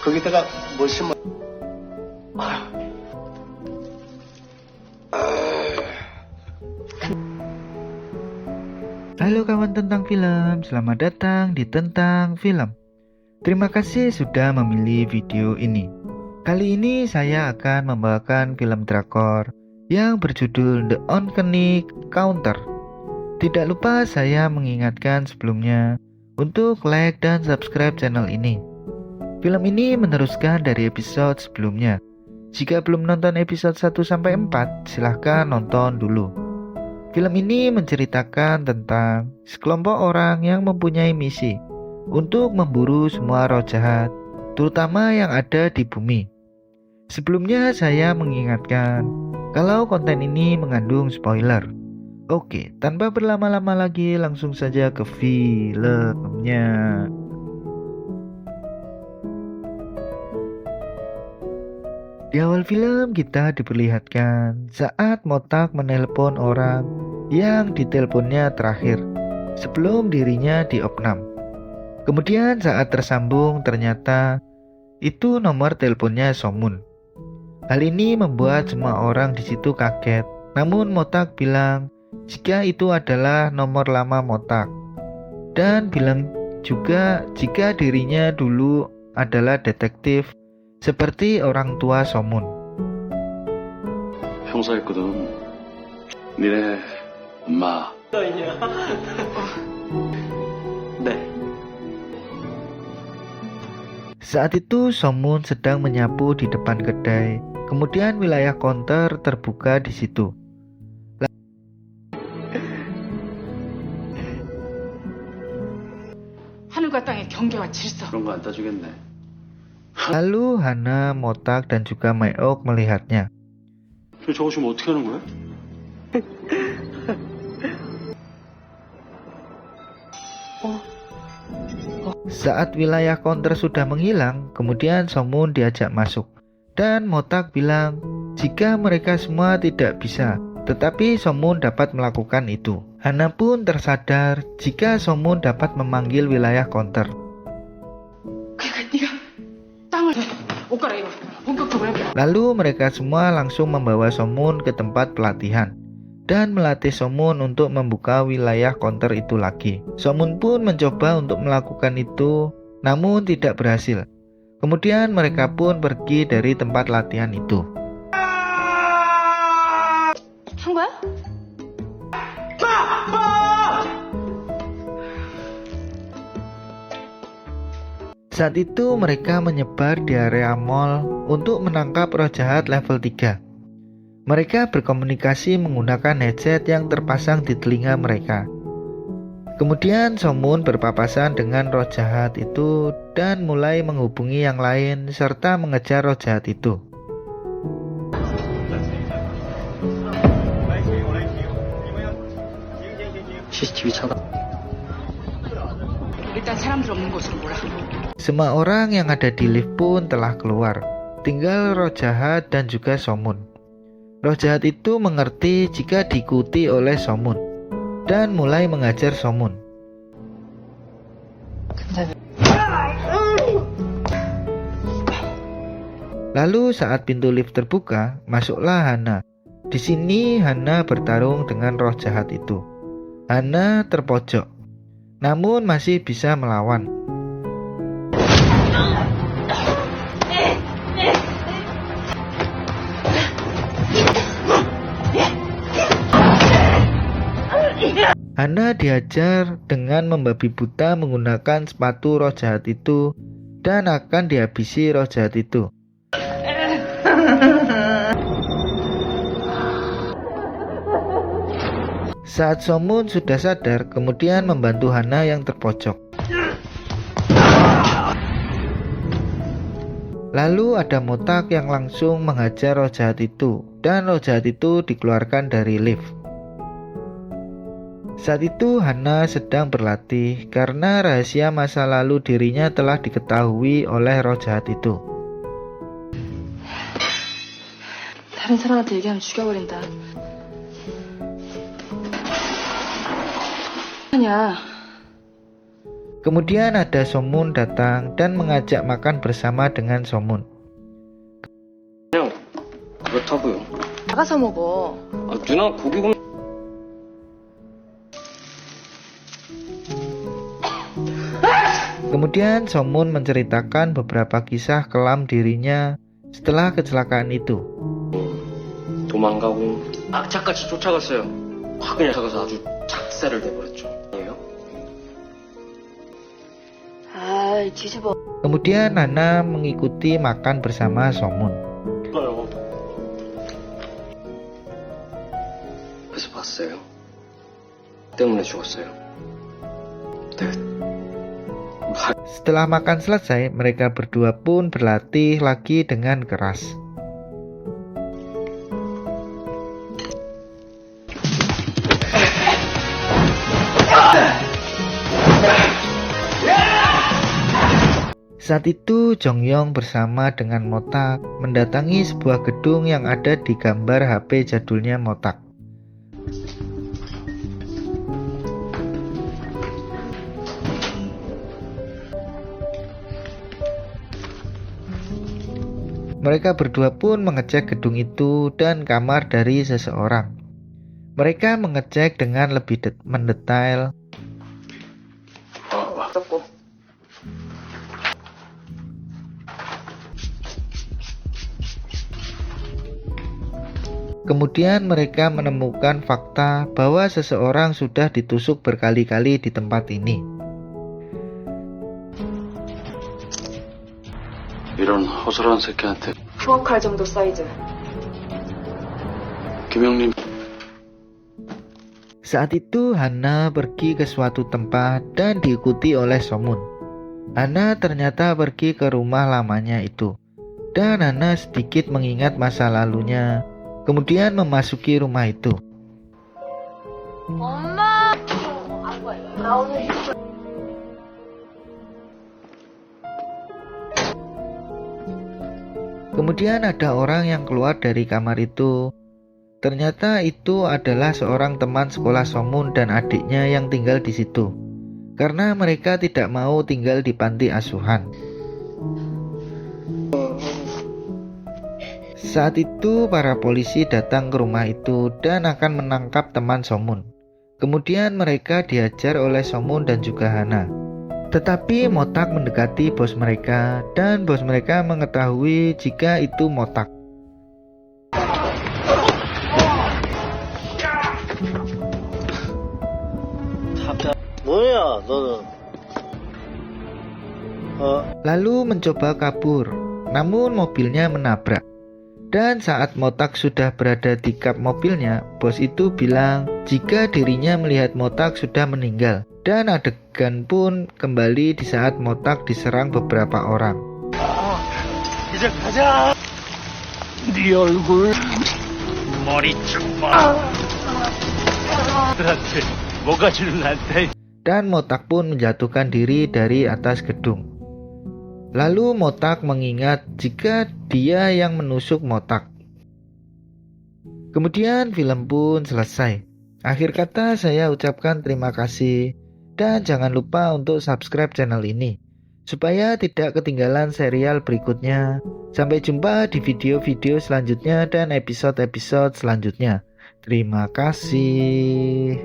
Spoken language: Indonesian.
거기다가 뭐 심어? Halo kawan tentang film, selamat datang di Tentang Film. Terima kasih sudah memilih video ini. Kali ini saya akan membawakan film drakor yang berjudul The Uncanny Counter. Tidak lupa saya mengingatkan sebelumnya untuk like dan subscribe channel ini. Film ini meneruskan dari episode sebelumnya. Jika belum nonton episode 1-4, silahkan nonton dulu. Film ini menceritakan tentang sekelompok orang yang mempunyai misi untuk memburu semua roh jahat, terutama yang ada di bumi. Sebelumnya saya mengingatkan kalau konten ini mengandung spoiler. Oke, tanpa berlama-lama lagi langsung saja ke filmnya. Di awal film kita diperlihatkan saat Motak menelpon orang yang diteleponnya terakhir sebelum dirinya diopnam. Kemudian saat tersambung ternyata itu nomor teleponnya Somun. Hal ini membuat semua orang di situ kaget. Namun Motak bilang jika itu adalah nomor lama Motak dan bilang juga jika dirinya dulu adalah detektif seperti orang tua Somun. 형사였거든. 니네 엄마. 네. Saat itu Somun sedang menyapu di depan kedai. Kemudian wilayah counter terbuka di situ. 하늘과 땅의 경계와 질서. 그런 거 안 따주겠네. Lalu Hana, Motak, dan juga Maeok melihatnya. 저거 지금 어떻게 하는 거야? Saat wilayah counter sudah menghilang, kemudian Somun diajak masuk. Dan Motak bilang jika mereka semua tidak bisa, tetapi Somun dapat melakukan itu. Hana pun tersadar jika Somun dapat memanggil wilayah counter. Lalu mereka semua langsung membawa Somun ke tempat pelatihan dan melatih Somun untuk membuka wilayah counter itu lagi. Somun pun mencoba untuk melakukan itu, namun tidak berhasil. Kemudian mereka pun pergi dari tempat latihan itu. Saat itu mereka menyebar di area mall untuk menangkap roh jahat level 3. Mereka berkomunikasi menggunakan headset yang terpasang di telinga mereka. Kemudian Somun berpapasan dengan roh jahat itu dan mulai menghubungi yang lain serta mengejar roh jahat itu. 일단 사람들 없는 곳으로 몰아. Semua orang yang ada di lift pun telah keluar. Tinggal roh jahat dan juga Somun. Roh jahat itu mengerti jika diikuti oleh Somun dan mulai mengajar Somun. Lalu saat pintu lift terbuka, masuklah Hana. Di sini Hana bertarung dengan roh jahat itu. Hana terpojok, namun masih bisa melawan. Hana diajar dengan membabi buta menggunakan sepatu roh jahat itu dan akan dihabisi roh jahat itu. Saat Somun sudah sadar, kemudian membantu Hana yang terpojok. Lalu ada Motak yang langsung menghajar roh jahat itu dan roh jahat itu dikeluarkan dari lift. Saat itu Hana sedang berlatih karena rahasia masa lalu dirinya telah diketahui oleh roh jahat itu. 다른 사람한테 얘기하면 죽여버린다. 아니야. Kemudian ada Somun datang dan mengajak makan bersama dengan Somun. 그냥 그렇다고요. 나가서 먹어. 누나 고기 굽는 Kemudian Somun menceritakan beberapa kisah kelam dirinya setelah kecelakaan itu. 도망가고 악착같이 쫓아갔어요. 확 그냥 쫓아가서 아주 작살을 내버렸죠. 아니에요? 아, 뒤집어. Kemudian Nana mengikuti makan bersama Somun. 몰라요. 그래서 봤어요. 때문에 죽었어요. 네. Setelah makan selesai, mereka berdua pun berlatih lagi dengan keras. Saat itu Jongyong bersama dengan Motak mendatangi sebuah gedung yang ada di gambar HP jadulnya Motak. Mereka berdua pun mengecek gedung itu dan kamar dari seseorang. Mereka mengecek dengan lebih mendetail. Kemudian mereka menemukan fakta bahwa seseorang sudah ditusuk berkali-kali di tempat ini. 이런 허술한 새끼한테 부엌할 정도 사이즈. 김영림 Saat itu Hana pergi ke suatu tempat dan diikuti oleh Somun. Hana ternyata pergi ke rumah lamanya itu. Dan Hana sedikit mengingat masa lalunya. Kemudian memasuki rumah itu. 엄마! 나 오늘 Kemudian ada orang yang keluar dari kamar itu. Ternyata itu adalah seorang teman sekolah Somun dan adiknya yang tinggal di situ. Karena mereka tidak mau tinggal di panti asuhan. Saat itu para polisi datang ke rumah itu dan akan menangkap teman Somun. Kemudian mereka diajar oleh Somun dan juga Hana. Tetapi Motak mendekati bos mereka dan bos mereka mengetahui jika itu Motak. 뭐야 너는 Lalu mencoba kabur, namun mobilnya menabrak. Dan saat Motak sudah berada di kap mobilnya, bos itu bilang jika dirinya melihat Motak sudah meninggal. Dan adegan pun kembali di saat Motak diserang beberapa orang. 이제 가자 네 얼굴 머리 좀 들한테 뭐가 줄란데 Dan Motak pun menjatuhkan diri dari atas gedung. Lalu Motak mengingat jika dia yang menusuk Motak. Kemudian film pun selesai. Akhir kata saya ucapkan terima kasih. Dan jangan lupa untuk subscribe channel ini supaya tidak ketinggalan serial berikutnya. Sampai jumpa di video-video selanjutnya dan episode-episode selanjutnya. Terima kasih.